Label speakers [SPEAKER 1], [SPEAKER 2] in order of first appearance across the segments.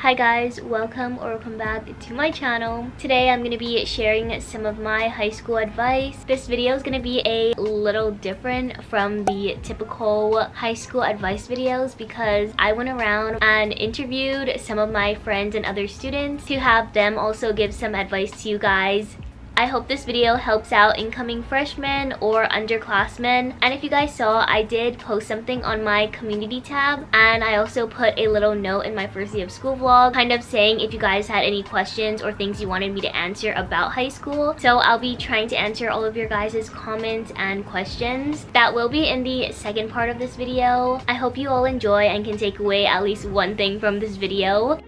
[SPEAKER 1] Hi guys, welcome back to my channel. Today I'm going to be sharing some of my high school advice. This video is going to be a little different from the typical high school advice videos because I went around and interviewed some of my friends and other students to have them also give some advice to you guys. I hope this video helps out incoming freshmen or underclassmen. And if you guys saw, I did post something on my community tab, and I also put a little note in my first day of school vlog kind of saying if you guys had any questions or things you wanted me to answer about high school. So I'll be trying to answer all of your guys' comments and questions. That will be in the second part of this video. I hope you all enjoy and can take away at least one thing from this video.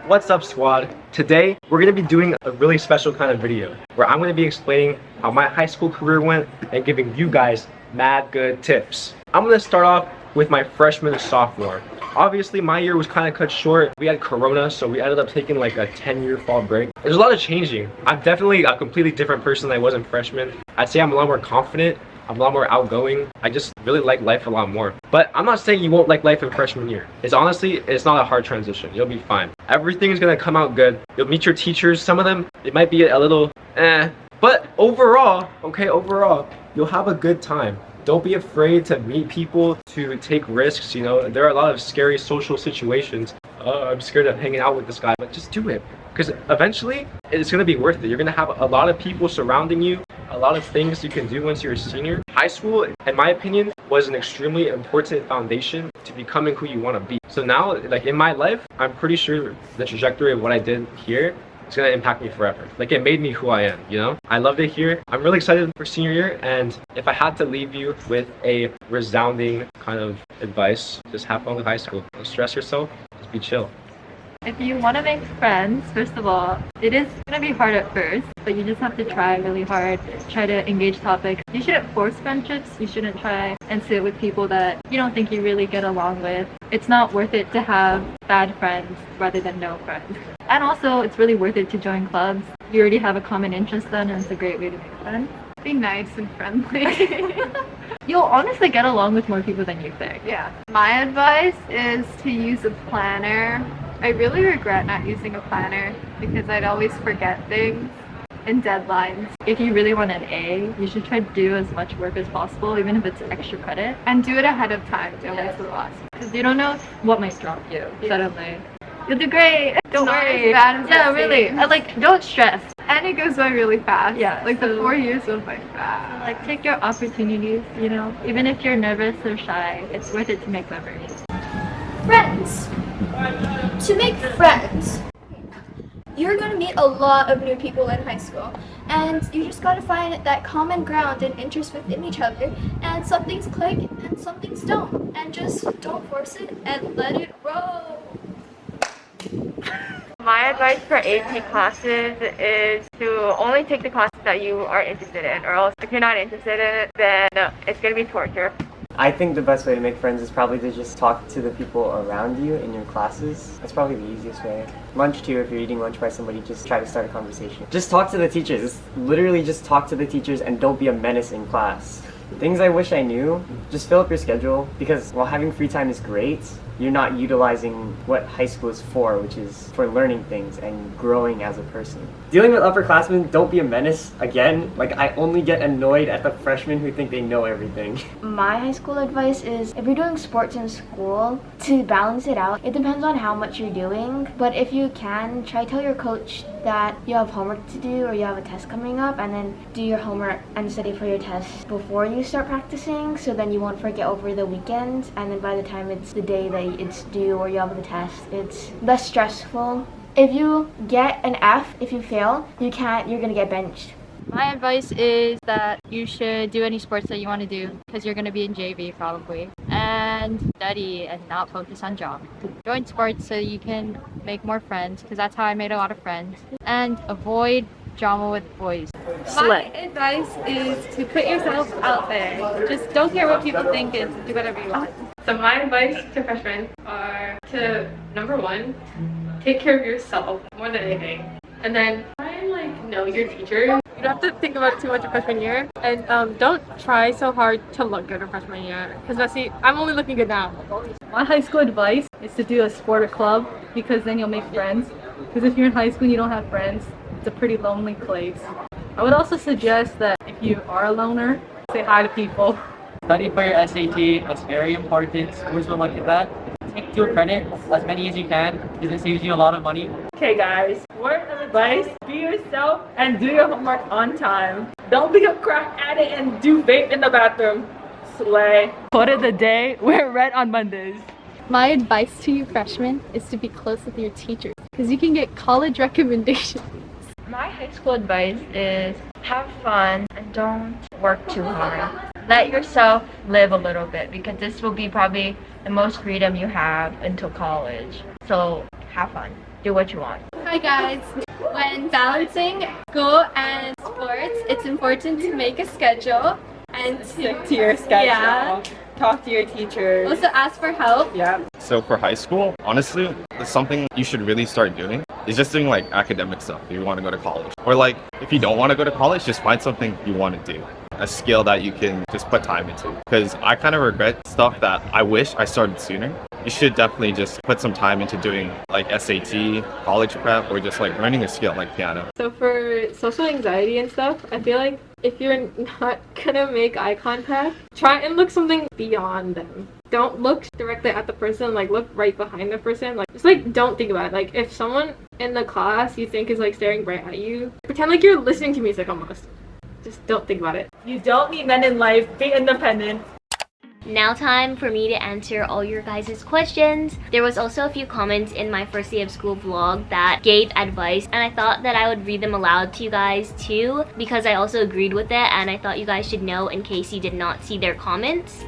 [SPEAKER 2] What's up, squad? Today we're going to be doing a really special kind of video where I'm going to be explaining how my high school career went and giving you guys mad good tips. I'm going to start off with my freshman and sophomore. Obviously my year was kind of cut short. We had corona, so we ended up taking like a 10-year fall break. There's a lot of changing. I'm definitely a completely different person than I was in freshman. I'd say I'm a lot more confident. I'm a lot more outgoing. I just really like life a lot more. But I'm not saying you won't like life in freshman year. It's not a hard transition. You'll be fine. Everything's gonna come out good. You'll meet your teachers. Some of them, it might be a little but overall, you'll have a good time. Don't be afraid to meet people, to take risks. You know, there are a lot of scary social situations. I'm scared of hanging out with this guy, but just do it. Because eventually, it's gonna be worth it. You're gonna have a lot of people surrounding you, a lot of things you can do once you're a senior. High school, in my opinion, was an extremely important foundation to becoming who you want to be. So now, like in my life, I'm pretty sure the trajectory of what I did here is gonna impact me forever. Like it made me who I am, you know? I loved it here. I'm really excited for senior year, and if I had to leave you with a resounding kind of advice, just have fun with high school. Don't stress yourself, just be chill.
[SPEAKER 3] If you want to make friends, first of all, it is going to be hard at first, but you just have to try really hard, try to engage topics. You shouldn't force friendships. You shouldn't try and sit with people that you don't think you really get along with. It's not worth it to have bad friends rather than no friends. And also, it's really worth it to join clubs. You already have a common interest then, and it's a great way to make friends.
[SPEAKER 4] Be nice and friendly.
[SPEAKER 3] You'll honestly get along with more people than you think.
[SPEAKER 4] Yeah. My advice is to use a planner. I really regret not using a planner because I'd always forget things and deadlines.
[SPEAKER 3] If you really want an A, you should try to do as much work as possible, even if it's extra credit.
[SPEAKER 4] And do it ahead of time. Don't wait till the last.
[SPEAKER 3] Because you don't know what might drop you suddenly. You'll do great. Don't worry.
[SPEAKER 4] As bad as
[SPEAKER 3] yeah, really. Don't stress.
[SPEAKER 4] And it goes by really fast.
[SPEAKER 3] Yeah.
[SPEAKER 4] Like the 4 years went by fast.
[SPEAKER 3] Like take your opportunities, you know. Even if you're nervous or shy, it's worth it to make memories.
[SPEAKER 5] Friends. To make friends, you're going to meet a lot of new people in high school, and you just got to find that common ground and interest within each other, and some things click and some things don't, and just don't force it and let it roll.
[SPEAKER 6] My advice for AP classes is to only take the classes that you are interested in, or else if you're not interested in it, then it's going to be torture.
[SPEAKER 7] I think the best way to make friends is probably to just talk to the people around you in your classes. That's probably the easiest way. Lunch too, if you're eating lunch by somebody, just try to start a conversation. Just talk to the teachers. Literally just talk to the teachers and don't be a menace in class. Things I wish I knew, just fill up your schedule, because while having free time is great, you're not utilizing what high school is for, which is for learning things and growing as a person. Dealing with upperclassmen, don't be a menace. Again, like I only get annoyed at the freshmen who think they know everything.
[SPEAKER 8] My high school advice is if you're doing sports in school, to balance it out. It depends on how much you're doing, but if you can, try to tell your coach that you have homework to do or you have a test coming up, and then do your homework and study for your test before you start practicing, so then you won't forget over the weekend, and then by the time it's the day that it's due or you have the test, it's less stressful. If you get an F, if you fail, you're gonna get benched.
[SPEAKER 3] My advice is that you should do any sports that you want to do, because you're going to be in JV probably, and study and not focus on job. Join sports so you can make more friends, because that's how I made a lot of friends, and avoid drama with boys.
[SPEAKER 4] My advice is to put yourself out there. Just don't care what people think and do whatever you want. So my advice to freshmen are to, number one, take care of yourself more than anything. And then try and know your teachers. You don't have to think about it too much your freshman year. And don't try so hard to look good your freshman year. Because see, I'm only looking good now.
[SPEAKER 3] My high school advice is to do a sport or club because then you'll make friends. Because if you're in high school and you don't have friends, it's a pretty lonely place. I would also suggest that if you are a loner, say hi to people.
[SPEAKER 9] Study for your SAT. That's very important. Schools will look at that. Take 2 credits, as many as you can, because it saves you a lot of money.
[SPEAKER 10] Okay guys, word of advice, be yourself and do your homework on time. Don't be a crack addict and do vape in the bathroom. Slay.
[SPEAKER 9] Quote of the day, wear red on Mondays.
[SPEAKER 11] My advice to you freshmen is to be close with your teachers because you can get college recommendations.
[SPEAKER 6] My high school advice is have fun and don't work too hard. Let yourself live a little bit because this will be probably the most freedom you have until college. So have fun. Do what you want.
[SPEAKER 5] Hi guys. When balancing school and sports, it's important to make a schedule and
[SPEAKER 10] Stick to your schedule.
[SPEAKER 5] Yeah.
[SPEAKER 10] Talk to your teachers.
[SPEAKER 5] Also ask for help.
[SPEAKER 10] Yeah.
[SPEAKER 12] So for high school, honestly, something you should really start doing is just doing like academic stuff if you want to go to college. Or like if you don't want to go to college, just find something you want to do. A skill that you can just put time into. Because I kind of regret stuff that I wish I started sooner. You should definitely just put some time into doing like SAT, college prep, or just like learning a skill like piano.
[SPEAKER 4] So for social anxiety and stuff, I feel like if you're not gonna make eye contact, try and look something beyond them. Don't look directly at the person, like look right behind the person. Like just like don't think about it. Like if someone in the class you think is like staring right at you, pretend like you're listening to music almost. Just don't think about it.
[SPEAKER 10] You don't need men in life. Be independent.
[SPEAKER 1] Now time for me to answer all your guys' questions. There was also a few comments in my first day of school vlog that gave advice, and I thought that I would read them aloud to you guys too because I also agreed with it and I thought you guys should know in case you did not see their comments.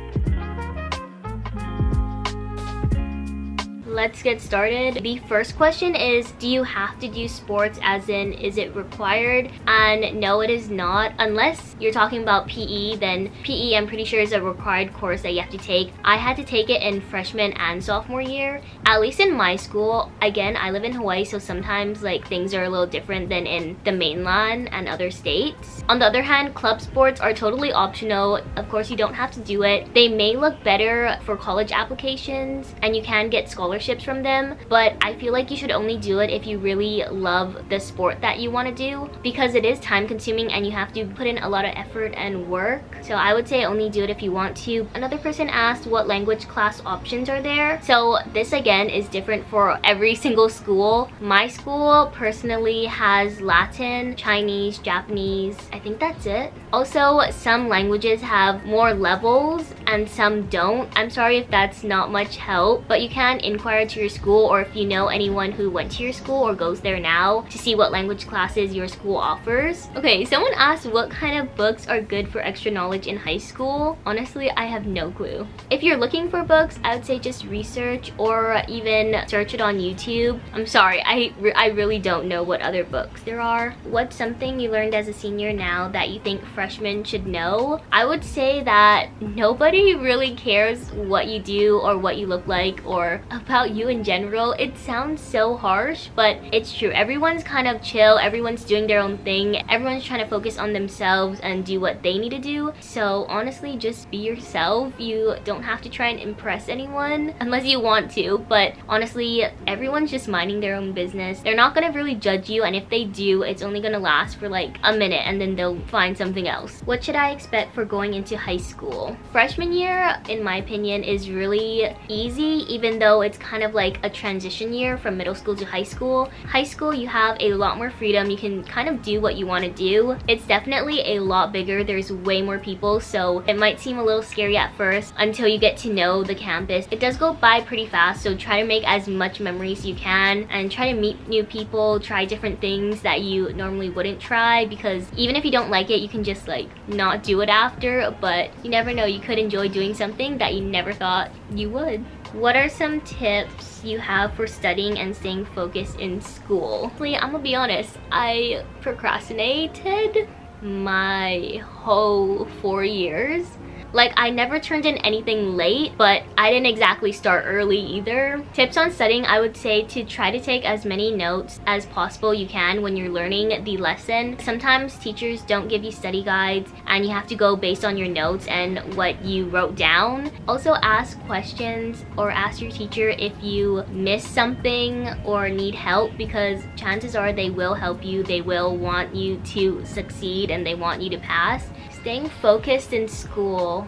[SPEAKER 1] Let's get started. The first question is, do you have to do sports, as in is it required? And no, it is not. Unless you're talking about PE, then PE I'm pretty sure is a required course that you have to take. I had to take it in freshman and sophomore year. At least in my school. Again, I live in Hawaii, so sometimes like things are a little different than in the mainland and other states. On the other hand, club sports are totally optional. Of course, you don't have to do it. They may look better for college applications and you can get scholarships from them, but I feel like you should only do it if you really love the sport that you want to do because it is time consuming and you have to put in a lot of effort and work. So I would say only do it if you want to. Another person asked what language class options are there. So this again is different for every single school. My school personally has Latin, Chinese, Japanese. I think that's it. Also, some languages have more levels and some don't. I'm sorry if that's not much help, but you can inquire to your school or if you know anyone who went to your school or goes there now to see what language classes your school offers. Okay, someone asked what kind of books are good for extra knowledge in high school. Honestly, I have no clue. If you're looking for books, I would say just research or even search it on YouTube. I'm sorry, I really don't know what other books there are. What's something you learned as a senior now that you think freshmen should know? I would say that nobody really cares what you do or what you look like or about you in general. It sounds so harsh, but it's true. Everyone's kind of chill, everyone's doing their own thing, everyone's trying to focus on themselves and do what they need to do. So honestly, just be yourself. You don't have to try and impress anyone unless you want to, but honestly, everyone's just minding their own business. They're not gonna really judge you, and if they do, it's only gonna last for like a minute and then they'll find something else. What should I expect for going into high school? Freshman year, in my opinion, is really easy, even though it's kind of like a transition year from middle school to high school. High school, you have a lot more freedom. You can kind of do what you want to do. It's definitely a lot bigger. There's way more people, so it might seem a little scary at first until you get to know the campus. It does go by pretty fast, so try to make as much memories you can and try to meet new people, try different things that you normally wouldn't try, because even if you don't like it, you can just like not do it after, but you never know, you could enjoy doing something that you never thought you would. What are some tips you have for studying and staying focused in school? I'm gonna be honest, I procrastinated my whole 4 years. Like, I never turned in anything late, but I didn't exactly start early either. Tips on studying, I would say to try to take as many notes as possible you can when you're learning the lesson. Sometimes teachers don't give you study guides and you have to go based on your notes and what you wrote down. Also, ask questions or ask your teacher if you missed something or need help, because chances are they will help you. They will want you to succeed and they want you to pass. Staying focused in school,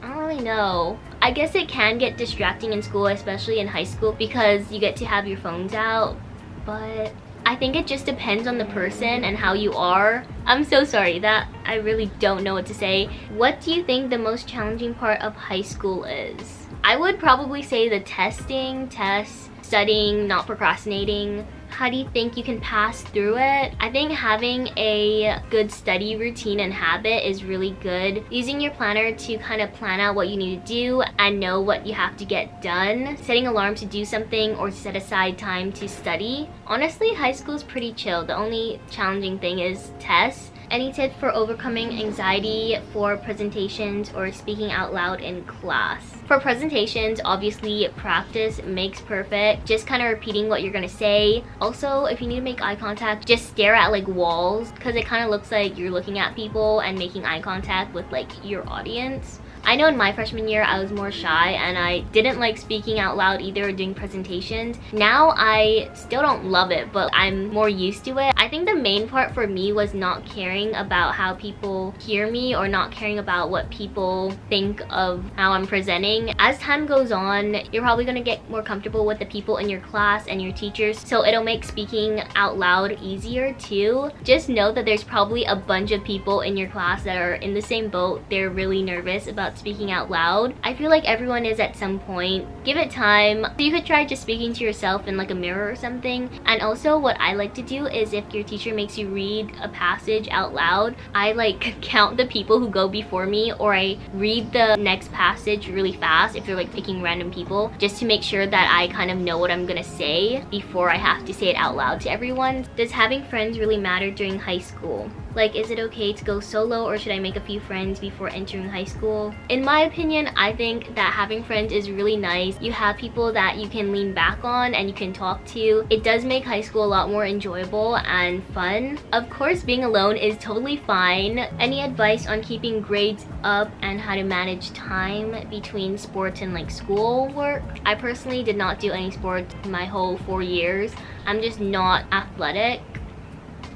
[SPEAKER 1] I don't really know. I guess it can get distracting in school, especially in high school, because you get to have your phones out, but I think it just depends on the person and how you are. I'm so sorry that I really don't know what to say. What do you think the most challenging part of high school is? I would probably say the tests, studying, not procrastinating. How do you think you can pass through it? I think having a good study routine and habit is really good. Using your planner to kind of plan out what you need to do and know what you have to get done. Setting alarms to do something or set aside time to study. Honestly, high school is pretty chill. The only challenging thing is tests. Any tips for overcoming anxiety for presentations or speaking out loud in class? For presentations, obviously practice makes perfect. Just kind of repeating what you're gonna say. Also, if you need to make eye contact, just stare at like walls, because it kind of looks like you're looking at people and making eye contact with like your audience. I know in my freshman year I was more shy and I didn't like speaking out loud either or doing presentations. Now I still don't love it, but I'm more used to it. I think the main part for me was not caring about how people hear me or not caring about what people think of how I'm presenting. As time goes on, you're probably going to get more comfortable with the people in your class and your teachers, so it'll make speaking out loud easier too. Just know that there's probably a bunch of people in your class that are in the same boat. They're really nervous about speaking out loud. I feel like everyone is at some point. Give it time. So you could try just speaking to yourself in like a mirror or something. And also what I like to do is if your teacher makes you read a passage out loud, I like count the people who go before me, or I read the next passage really fast if they're like picking random people, just to make sure that I kind of know what I'm gonna say before I have to say it out loud to everyone. Does having friends really matter during high school? Like, is it okay to go solo, or should I make a few friends before entering high school? In my opinion, I think that having friends is really nice. You have people that you can lean back on and you can talk to. It does make high school a lot more enjoyable and fun. Of course, being alone is totally fine. Any advice on keeping grades up and how to manage time between sports and like school work? I personally did not do any sports my whole 4 years. I'm just not athletic.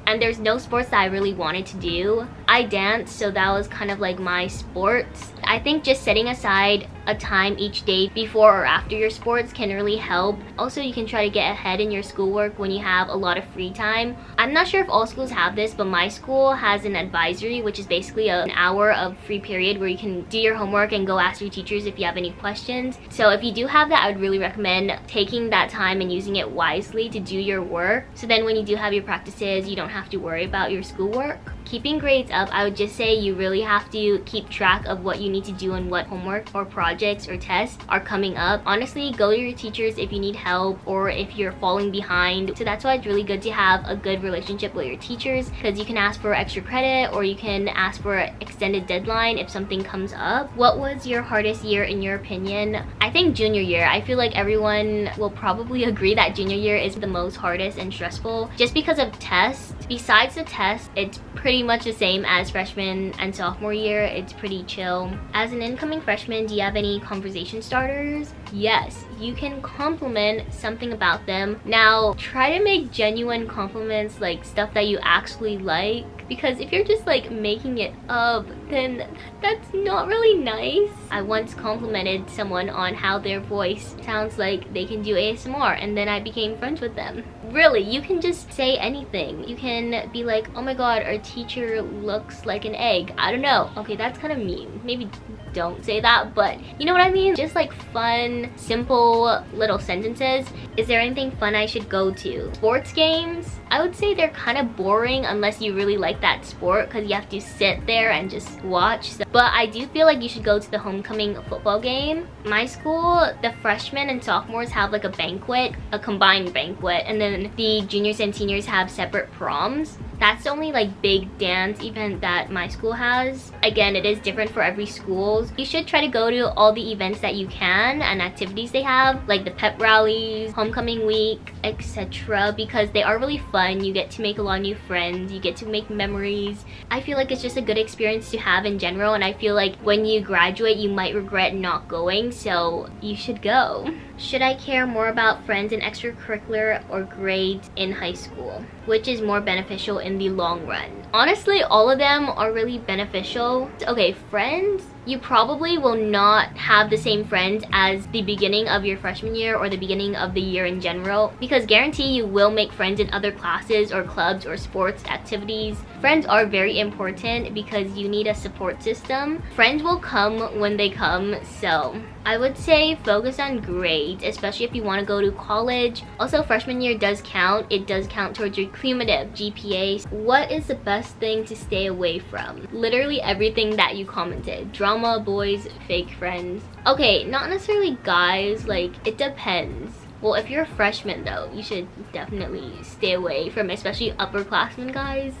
[SPEAKER 1] And there's no sports that I really wanted to do. I danced, so that was kind of like my sports. I think just setting aside a time each day before or after your sports can really help. Also, you can try to get ahead in your schoolwork when you have a lot of free time. I'm not sure if all schools have this, but my school has an advisory, which is basically an hour of free period where you can do your homework and go ask your teachers if you have any questions. So if you do have that, I would really recommend taking that time and using it wisely to do your work. So then when you do have your practices, you don't have to worry about your schoolwork. Keeping grades up, I would just say you really have to keep track of what you need to do and what homework or projects or tests are coming up. Honestly, go to your teachers if you need help or if you're falling behind. So that's why it's really good to have a good relationship with your teachers, because you can ask for extra credit or you can ask for an extended deadline if something comes up. What was your hardest year in your opinion? I think junior year. I feel like everyone will probably agree that junior year is the most hardest and stressful just because of tests. Besides the test, it's pretty much the same as freshman and sophomore year. It's pretty chill. As an incoming freshman, do you have any conversation starters? Yes, you can compliment something about them. Now, try to make genuine compliments, like stuff that you actually like, because if you're just like making it up, then that's not really nice. I once complimented someone on how their voice sounds like they can do ASMR, and then I became friends with them. Really, you can just say anything. You can be like, oh my god, our teacher looks like an egg. I don't know. Okay, that's kind of mean. Maybe don't say that, but you know what I mean? Just like fun, simple little sentences. Is there anything fun I should go to? Sports games? I would say they're kind of boring unless you really like that sport, because you have to sit there and just watch. But I do feel like you should go to the homecoming football game. My school, the freshmen and sophomores have like a banquet, a combined banquet, and then the juniors and seniors have separate proms. That's the only like big dance event that my school has. Again, it is different for every school. You should try to go to all the events that you can and activities they have, like the pep rallies, homecoming week, etc., because they are really fun. You get to make a lot of new friends, you get to make memories. I feel like it's just a good experience to have in general, and I feel like when you graduate you might regret not going, so you should go. Should I care more about friends in extracurricular or grades in high school? Which is more beneficial in the long run? Honestly, all of them are really beneficial. Okay, friends, you probably will not have the same friends as the beginning of your freshman year or the beginning of the year in general, because guarantee you will make friends in other classes or clubs or sports activities. Friends are very important because you need a support system. Friends will come when they come, so I would say focus on grades, especially if you want to go to college. Also, freshman year does count. It does count towards your cumulative GPA. What is the best thing to stay away from? Literally everything that you commented. Drama, boys, fake friends. Okay, not necessarily guys, like it depends. Well, if you're a freshman though, you should definitely stay away from especially upperclassmen guys.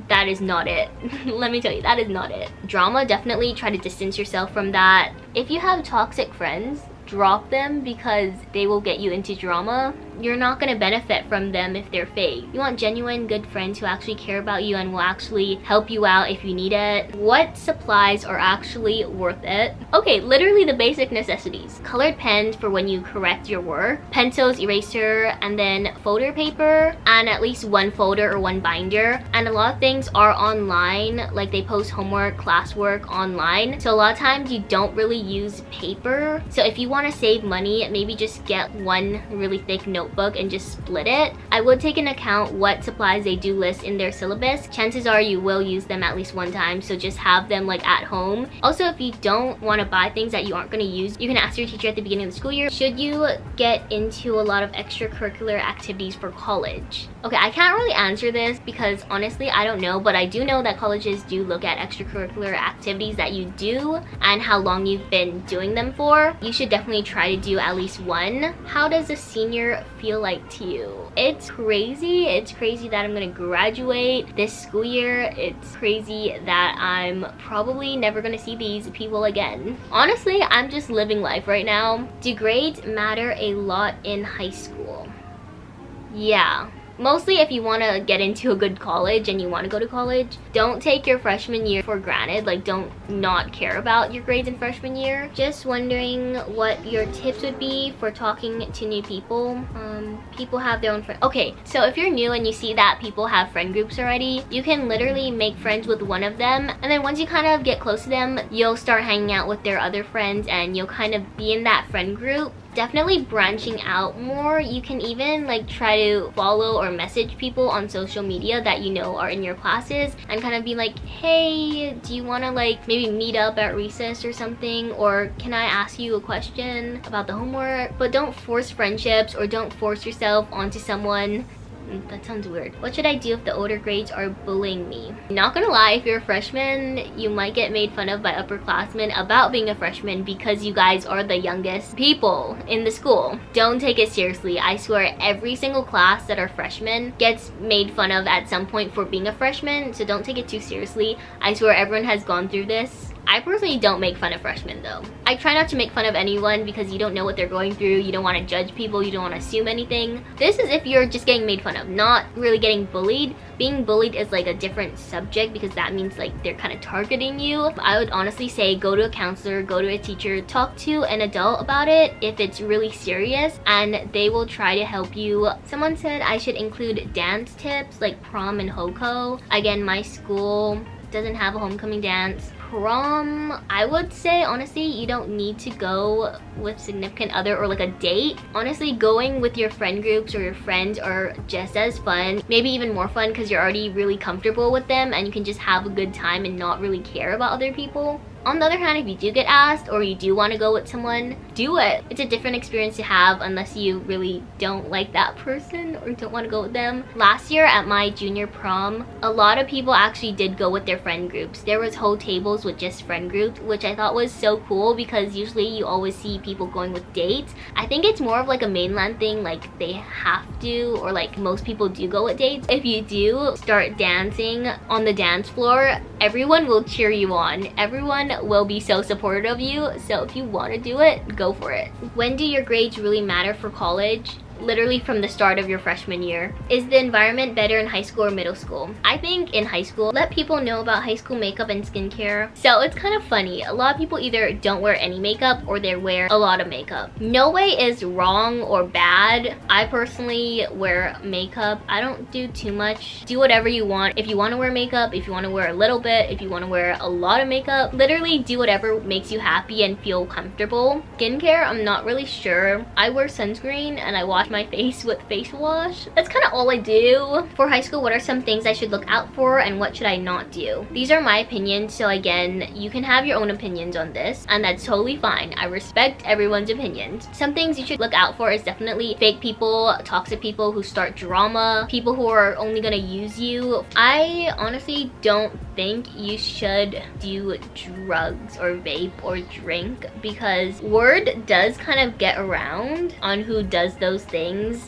[SPEAKER 1] That is not it. Let me tell you, that is not it. Drama, definitely try to distance yourself from that. If you have toxic friends, drop them because they will get you into drama. You're not going to benefit from them if they're fake. You want genuine good friends who actually care about you and will actually help you out if you need it. What supplies are actually worth it? Okay, literally the basic necessities. Colored pens for when you correct your work, pencils, eraser, and then folder paper, and at least one folder or one binder. And a lot of things are online, like they post homework, classwork online. So a lot of times you don't really use paper. So if you want to save money, maybe just get one really thick notebook and just split it. I would take into account what supplies they do list in their syllabus. Chances are you will use them at least one time, so just have them like at home. Also, if you don't want to buy things that you aren't going to use, you can ask your teacher at the beginning of the school year, should you get into a lot of extracurricular activities for college? Okay, I can't really answer this because honestly I don't know, but I do know that colleges do look at extracurricular activities that you do and how long you've been doing them for. You should definitely try to do at least one. How does a senior feel like to you? It's crazy. It's crazy that I'm gonna graduate this school year. It's crazy that I'm probably never gonna see these people again. Honestly, I'm just living life right now. Do grades matter a lot in high school? Yeah. Mostly if you want to get into a good college and you want to go to college, don't take your freshman year for granted. Like, don't not care about your grades in freshman year. Just wondering what your tips would be for talking to new people. People have their own friends. Okay, so if you're new and you see that people have friend groups already, you can literally make friends with one of them, and then once you kind of get close to them, you'll start hanging out with their other friends and you'll kind of be in that friend group. Definitely branching out more. You can even like try to follow or message people on social media that you know are in your classes and kind of be like, hey, do you want to like maybe meet up at recess or something, or can I ask you a question about the homework? But don't force friendships or don't force yourself onto someone. That sounds weird. What should I do if the older grades are bullying me? Not gonna lie, if you're a freshman, you might get made fun of by upperclassmen about being a freshman because you guys are the youngest people in the school. Don't take it seriously. I swear every single class that are freshmen gets made fun of at some point for being a freshman, so don't take it too seriously. I swear everyone has gone through this. I personally don't make fun of freshmen though. I try not to make fun of anyone because you don't know what they're going through. You don't want to judge people. You don't want to assume anything. This is if you're just getting made fun of, not really getting bullied. Being bullied is like a different subject because that means like they're kind of targeting you. I would honestly say go to a counselor, go to a teacher, talk to an adult about it if it's really serious, and they will try to help you. Someone said I should include dance tips like prom and hoko. Again, my school doesn't have a homecoming dance. Prom, I would say honestly you don't need to go with significant other or like a date. Honestly, going with your friend groups or your friends are just as fun, maybe even more fun because you're already really comfortable with them and you can just have a good time and not really care about other people. On the other hand, if you do get asked or you do want to go with someone, do it. It's a different experience to have unless you really don't like that person or don't want to go with them. Last year at my junior prom, a lot of people actually did go with their friend groups. There was whole tables with just friend groups, which I thought was so cool because usually you always see people going with dates. I think it's more of like a mainland thing, like they have to, or like most people do go with dates. If you do start dancing on the dance floor, everyone will cheer you on. Everyone will be so supportive of you. So if you want to do it, go for it. When do your grades really matter for college? Literally from the start of your freshman year. Is the environment better in high school or middle school? I think in high school, let people know about high school makeup and skincare. So it's kind of funny. A lot of people either don't wear any makeup or they wear a lot of makeup. No way is wrong or bad. I personally wear makeup. I don't do too much. Do whatever you want. If you want to wear makeup, if you want to wear a little bit, if you want to wear a lot of makeup, literally do whatever makes you happy and feel comfortable. Skincare, I'm not really sure. I wear sunscreen and I wash my face with face wash. That's kind of all I do. For high school, what are some things I should look out for and what should I not do? These are my opinions, so again, you can have your own opinions on this and that's totally fine. I respect everyone's opinions. Some things you should look out for is definitely fake people, toxic people who start drama, people who are only gonna use you. I honestly don't think you should do drugs or vape or drink because word does kind of get around on who does those things.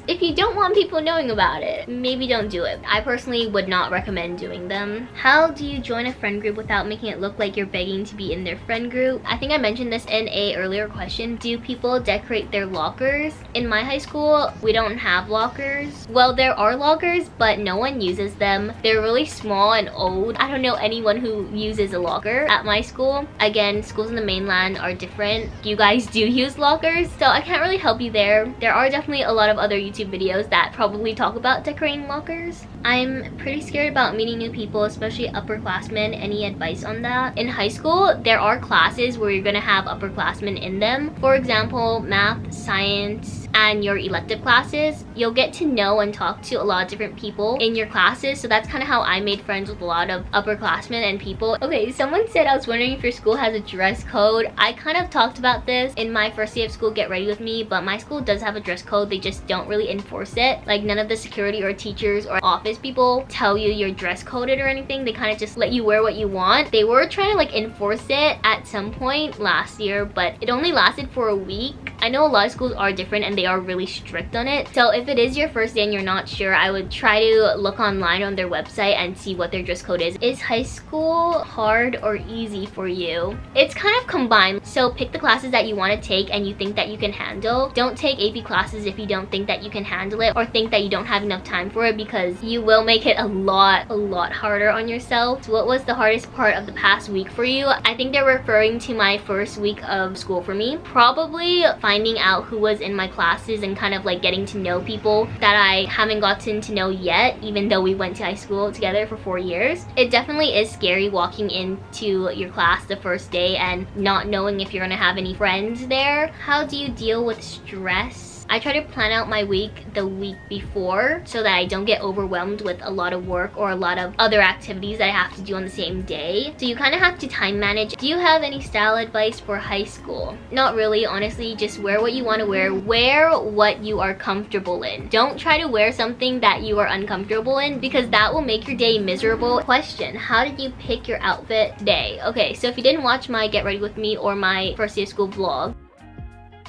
[SPEAKER 1] If you don't want people knowing about it, maybe don't do it. I personally would not recommend doing them. How do you join a friend group without making it look like you're begging to be in their friend group? I think I mentioned this in a earlier question. Do people decorate their lockers? In my high school, we don't have lockers. Well, there are lockers, but no one uses them. They're really small and old. I don't know anyone who uses a locker at my school. Again, schools in the mainland are different. You guys do use lockers, so I can't really help you there. There are definitely a lot of other YouTube videos that probably talk about decorating lockers. I'm pretty scared about meeting new people, especially upperclassmen. Any advice on that? In high school, there are classes where you're gonna have upperclassmen in them. For example, math, science, and your elective classes. You'll get to know and talk to a lot of different people in your classes, so that's kind of how I made friends with a lot of upperclassmen and people. Okay, someone said, I was wondering if your school has a dress code. I kind of talked about this in my first day of school, Get Ready With Me, but my school does have a dress code. They just don't really enforce it. Like, none of the security or teachers or office people tell you you're dress coded or anything. They kind of just let you wear what you want. They were trying to like enforce it at some point last year, but it only lasted for a week. I know a lot of schools are different and they are really strict on it. So if it is your first day and you're not sure, I would try to look online on their website and see what their dress code is. Is high school hard or easy for you? It's kind of combined. So pick the classes that you want to take and you think that you can handle. Don't take AP classes if you don't think that you can handle it or think that you don't have enough time for it, because you will make it a lot harder on yourself. So what was the hardest part of the past week for you? I think they're referring to my first week of school for me. Probably finding out who was in my classes and kind of like getting to know people that I haven't gotten to know yet, even though we went to high school together for 4 years. It definitely is scary walking into your class the first day and not knowing if you're gonna have any friends there. How do you deal with stress? I try to plan out my week the week before so that I don't get overwhelmed with a lot of work or a lot of other activities that I have to do on the same day. So you kind of have to time manage. Do you have any style advice for high school? Not really, honestly. Just wear what you want to wear. Wear what you are comfortable in. Don't try to wear something that you are uncomfortable in, because that will make your day miserable. Question: how did you pick your outfit today? Okay, so if you didn't watch my Get Ready With Me or my first day of school vlog,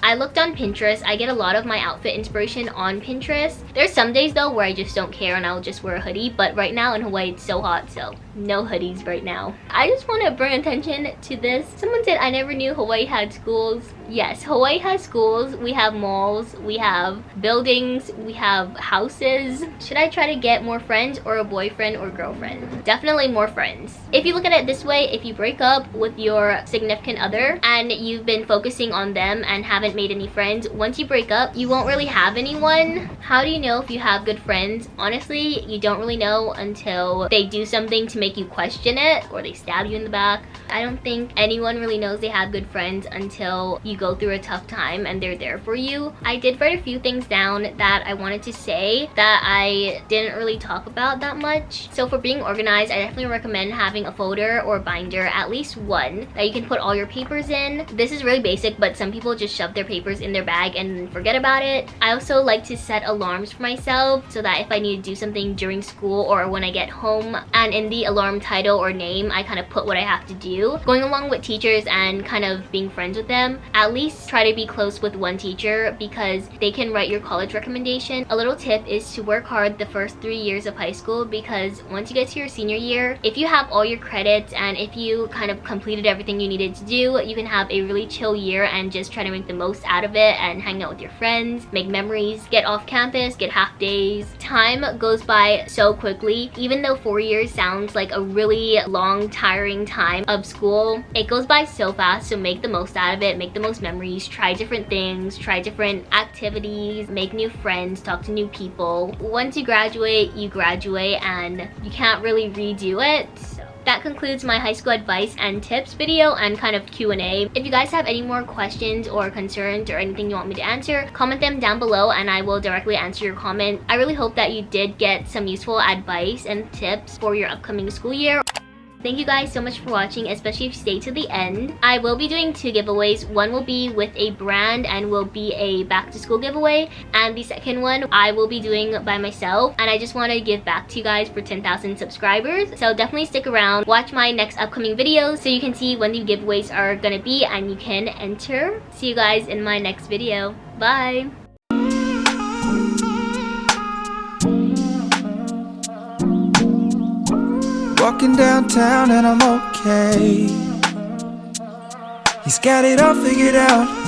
[SPEAKER 1] I looked on Pinterest. I get a lot of my outfit inspiration on Pinterest. There's some days though where I just don't care and I'll just wear a hoodie, but right now in Hawaii it's so hot, so no hoodies right now. I just want to bring attention to this. Someone said I never knew Hawaii had schools. Yes, Hawaii has schools. We have malls, we have buildings, we have houses. Should I try to get more friends or a boyfriend or girlfriend? Definitely more friends. If you look at it this way, if you break up with your significant other and you've been focusing on them and haven't made any friends, once you break up, you won't really have anyone. How do you know if you have good friends? Honestly, you don't really know until they do something to make you question it, or they stab you in the back. I don't think anyone really knows they have good friends until you go through a tough time and they're there for you. I did write a few things down that I wanted to say that I didn't really talk about that much. So for being organized, I definitely recommend having a folder or binder, at least one, that you can put all your papers in. This is really basic, but some people just shove their papers in their bag and forget about it. I also like to set alarms for myself so that if I need to do something during school or when I get home, and in the alarm title or name, I kind of put what I have to do. Going along with teachers and kind of being friends with them, at least try to be close with one teacher because they can write your college recommendation. A little tip is to work hard the first 3 years of high school, because once you get to your senior year, if you have all your credits and if you kind of completed everything you needed to do, you can have a really chill year and just try to make the most out of it and hang out with your friends, make memories, get off campus, get half days. Time goes by so quickly. Even though 4 years sounds like a really long, tiring time of school, it goes by so fast, so make the most out of it, make the most memories, try different things, try different activities, make new friends, talk to new people. Once you graduate and you can't really redo it. That concludes my high school advice and tips video and kind of Q&A. If you guys have any more questions or concerns or anything you want me to answer, comment them down below and I will directly answer your comment. I really hope that you did get some useful advice and tips for your upcoming school year. Thank you guys so much for watching, especially if you stayed to the end. I will be doing 2 giveaways. One will be with a brand and will be a back to school giveaway, and the second one I will be doing by myself, and I just want to give back to you guys for 10,000 subscribers. So definitely stick around, watch my next upcoming videos so you can see when the giveaways are gonna be and you can enter. See you guys in my next video. Bye!
[SPEAKER 13] Walking downtown and I'm okay. He's got it all figured out.